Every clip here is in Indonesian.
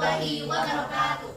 warahmatullahi wabarakatuh.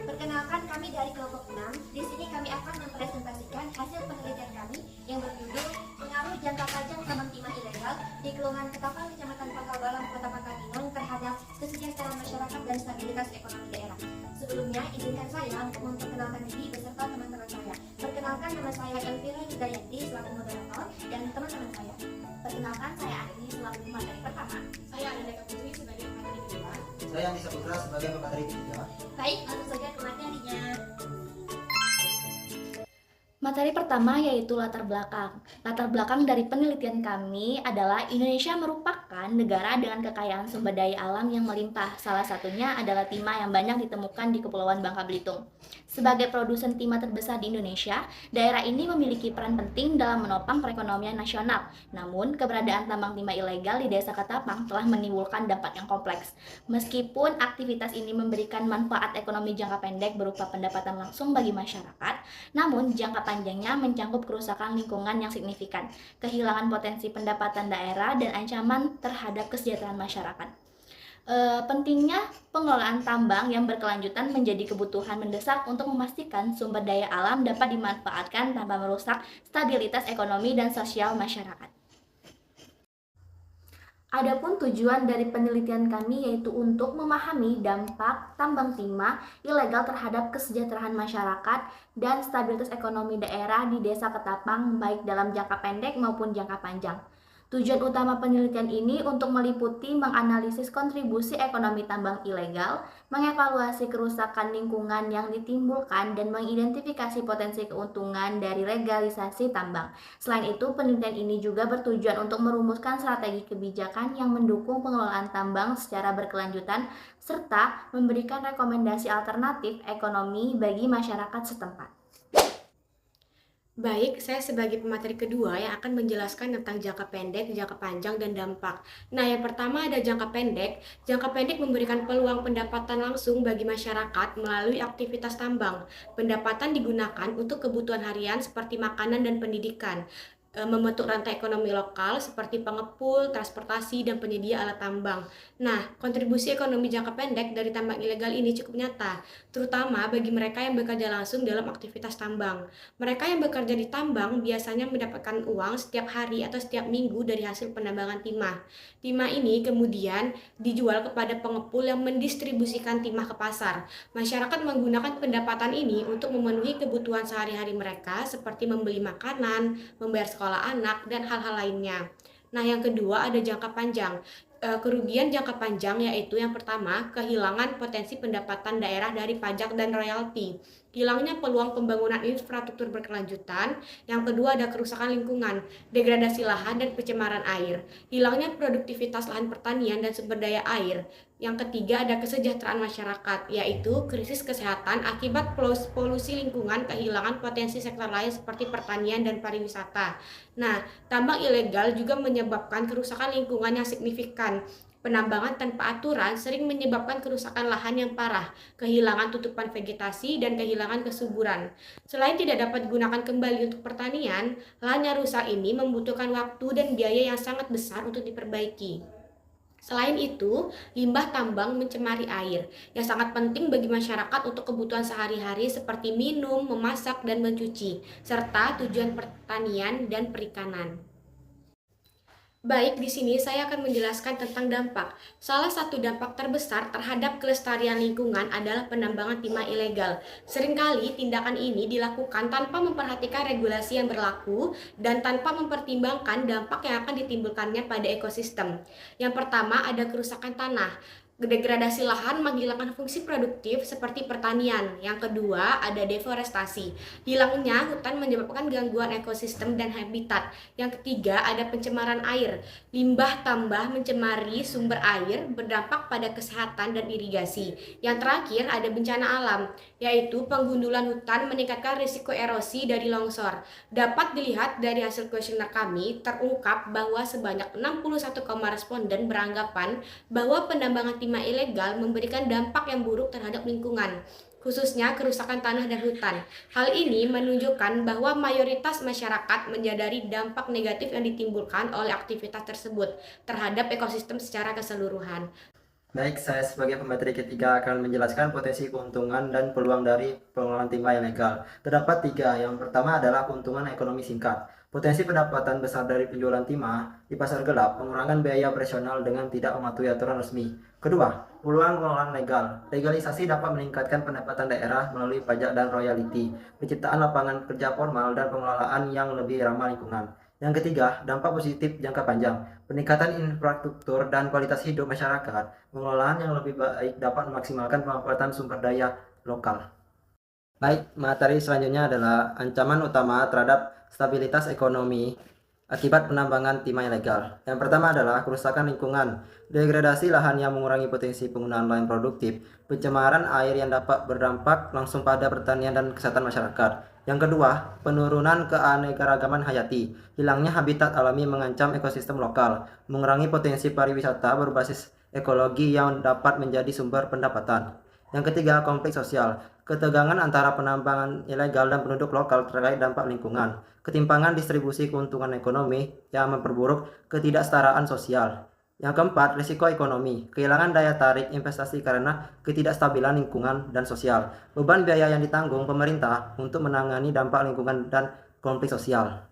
Perkenalkan, kami dari kelompok 6. Di sini kami akan mempresentasikan hasil penelitian kami yang berjudul Pengaruh Jangka Panjang Tambang Timah Ilegal di Kelurahan Ketapang, Kecamatan Pangkal Balang, Kota Pangkal Pinang terhadap kesejahteraan masyarakat dan stabilitas ekonomi daerah. Sebelumnya, izinkan saya untuk memperkenalkan diri beserta teman-teman saya. Perkenalkan, nama saya Elvira Yudayanti selaku moderator dan teman-teman saya. Perkenalkan, saya Ani selaku materi pertama. Saya Ananda Putri sebagai pemateri kedua. Saya Andi Saputra sebagai pemateri ketiga. Baik, langsung saja ke materinya. Materi pertama yaitu latar belakang. Latar belakang dari penelitian kami adalah Indonesia merupakan negara dengan kekayaan sumber daya alam yang melimpah. Salah satunya adalah timah yang banyak ditemukan di Kepulauan Bangka Belitung. Sebagai produsen timah terbesar di Indonesia, daerah ini memiliki peran penting dalam menopang perekonomian nasional. Namun, keberadaan tambang timah ilegal di Desa Ketapang telah menimbulkan dampak yang kompleks. Meskipun aktivitas ini memberikan manfaat ekonomi jangka pendek berupa pendapatan langsung bagi masyarakat, namun jangka panjangnya mencangkup kerusakan lingkungan yang signifikan, kehilangan potensi pendapatan daerah, dan ancaman terhadap kesejahteraan masyarakat. Pentingnya pengelolaan tambang yang berkelanjutan menjadi kebutuhan mendesak untuk memastikan sumber daya alam dapat dimanfaatkan tanpa merusak stabilitas ekonomi dan sosial masyarakat. Adapun tujuan dari penelitian kami yaitu untuk memahami dampak tambang timah ilegal terhadap kesejahteraan masyarakat dan stabilitas ekonomi daerah di Desa Ketapang baik dalam jangka pendek maupun jangka panjang. Tujuan utama penelitian ini untuk meliputi menganalisis kontribusi ekonomi tambang ilegal, mengevaluasi kerusakan lingkungan yang ditimbulkan, dan mengidentifikasi potensi keuntungan dari legalisasi tambang. Selain itu, penelitian ini juga bertujuan untuk merumuskan strategi kebijakan yang mendukung pengelolaan tambang secara berkelanjutan, serta memberikan rekomendasi alternatif ekonomi bagi masyarakat setempat. Baik, saya sebagai pemateri kedua yang akan menjelaskan tentang jangka pendek, jangka panjang, dan dampak. Nah, yang pertama ada jangka pendek. Jangka pendek memberikan peluang pendapatan langsung bagi masyarakat melalui aktivitas tambang. Pendapatan digunakan untuk kebutuhan harian seperti makanan dan pendidikan, membentuk rantai ekonomi lokal seperti pengepul, transportasi, dan penyedia alat tambang. Nah, kontribusi ekonomi jangka pendek dari tambang ilegal ini cukup nyata, terutama bagi mereka yang bekerja langsung dalam aktivitas tambang. Mereka yang bekerja di tambang biasanya mendapatkan uang setiap hari atau setiap minggu dari hasil penambangan timah. Timah ini kemudian dijual kepada pengepul yang mendistribusikan timah ke pasar. Masyarakat menggunakan pendapatan ini untuk memenuhi kebutuhan sehari-hari mereka seperti membeli makanan, membayar sekolah anak, dan hal-hal lainnya. Nah, yang kedua ada jangka panjang. Kerugian jangka panjang yaitu yang pertama, kehilangan potensi pendapatan daerah dari pajak dan royalti. Hilangnya peluang pembangunan infrastruktur berkelanjutan. Yang kedua ada kerusakan lingkungan, degradasi lahan dan pencemaran air. Hilangnya produktivitas lahan pertanian dan sumber daya air. Yang ketiga ada kesejahteraan masyarakat, yaitu krisis kesehatan akibat polusi lingkungan, kehilangan potensi sektor lain seperti pertanian dan pariwisata. Nah, tambang ilegal juga menyebabkan kerusakan lingkungan yang signifikan. Penambangan tanpa aturan sering menyebabkan kerusakan lahan yang parah, kehilangan tutupan vegetasi, dan kehilangan kesuburan. Selain tidak dapat digunakan kembali untuk pertanian, lahan yang rusak ini membutuhkan waktu dan biaya yang sangat besar untuk diperbaiki. Selain itu, limbah tambang mencemari air, yang sangat penting bagi masyarakat untuk kebutuhan sehari-hari seperti minum, memasak, dan mencuci, serta tujuan pertanian dan perikanan. Baik, di sini saya akan menjelaskan tentang dampak. Salah satu dampak terbesar terhadap kelestarian lingkungan adalah penambangan timah ilegal. Seringkali tindakan ini dilakukan tanpa memperhatikan regulasi yang berlaku dan tanpa mempertimbangkan dampak yang akan ditimbulkannya pada ekosistem. Yang pertama ada kerusakan tanah. Degradasi lahan menghilangkan fungsi produktif seperti pertanian. Yang kedua ada deforestasi. Hilangnya hutan menyebabkan gangguan ekosistem dan habitat. Yang ketiga ada pencemaran air. Limbah tambah mencemari sumber air, berdampak pada kesehatan dan irigasi. Yang terakhir ada bencana alam, yaitu penggundulan hutan meningkatkan risiko erosi dari longsor. Dapat dilihat dari hasil kuesioner kami, terungkap bahwa sebanyak 61, responden beranggapan bahwa penambangan timah ilegal memberikan dampak yang buruk terhadap lingkungan, khususnya kerusakan tanah dan hutan. Hal ini menunjukkan bahwa mayoritas masyarakat menyadari dampak negatif yang ditimbulkan oleh aktivitas tersebut terhadap ekosistem secara keseluruhan. Baik, saya sebagai pemateri ketiga akan menjelaskan potensi keuntungan dan peluang dari pengelolaan timah ilegal. Terdapat tiga. Yang pertama adalah keuntungan ekonomi singkat. Potensi pendapatan besar dari penjualan timah di pasar gelap, pengurangan biaya operasional dengan tidak mematuhi aturan resmi. Kedua, peluang pengelolaan legal. Legalisasi dapat meningkatkan pendapatan daerah melalui pajak dan royalti, penciptaan lapangan kerja formal, dan pengelolaan yang lebih ramah lingkungan. Yang ketiga, dampak positif jangka panjang. Peningkatan infrastruktur dan kualitas hidup masyarakat. Pengelolaan yang lebih baik dapat memaksimalkan pemanfaatan sumber daya lokal. Baik, materi selanjutnya adalah ancaman utama terhadap stabilitas ekonomi akibat penambangan timah ilegal. Yang pertama adalah kerusakan lingkungan, degradasi lahan yang mengurangi potensi penggunaan lahan produktif, pencemaran air yang dapat berdampak langsung pada pertanian dan kesehatan masyarakat. Yang kedua, penurunan keanekaragaman hayati, hilangnya habitat alami mengancam ekosistem lokal, mengurangi potensi pariwisata berbasis ekologi yang dapat menjadi sumber pendapatan. Yang ketiga, konflik sosial, ketegangan antara penambangan ilegal dan penduduk lokal terkait dampak lingkungan, ketimpangan distribusi keuntungan ekonomi yang memperburuk ketidaksetaraan sosial. Yang keempat, risiko ekonomi, kehilangan daya tarik investasi karena ketidakstabilan lingkungan dan sosial, beban biaya yang ditanggung pemerintah untuk menangani dampak lingkungan dan konflik sosial.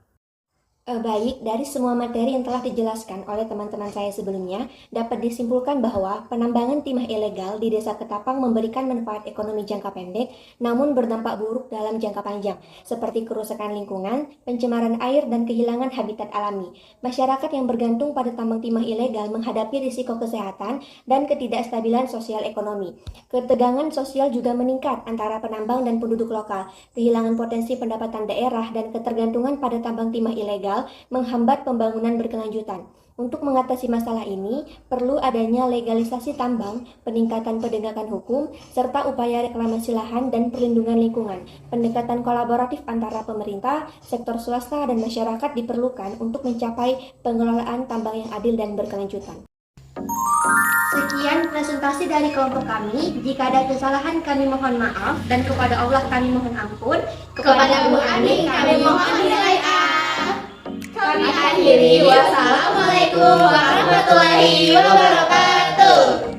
Baik, dari semua materi yang telah dijelaskan oleh teman-teman saya sebelumnya, dapat disimpulkan bahwa penambangan timah ilegal di Desa Ketapang memberikan manfaat ekonomi jangka pendek, namun berdampak buruk dalam jangka panjang, seperti kerusakan lingkungan, pencemaran air, dan kehilangan habitat alami. Masyarakat yang bergantung pada tambang timah ilegal menghadapi risiko kesehatan dan ketidakstabilan sosial ekonomi. Ketegangan sosial juga meningkat antara penambang dan penduduk lokal, kehilangan potensi pendapatan daerah, dan ketergantungan pada tambang timah ilegal menghambat pembangunan berkelanjutan. Untuk mengatasi masalah ini, perlu adanya legalisasi tambang, peningkatan penegakan hukum, serta upaya reklamasi lahan dan perlindungan lingkungan. Pendekatan kolaboratif antara pemerintah, sektor swasta, dan masyarakat diperlukan untuk mencapai pengelolaan tambang yang adil dan berkelanjutan. Sekian presentasi dari kelompok kami. Jika ada kesalahan kami mohon maaf, dan kepada Allah kami mohon ampun. Kepada Bu Ani kami mohon nilai A. Kami akhiri. Wassalamualaikum warahmatullahi wabarakatuh.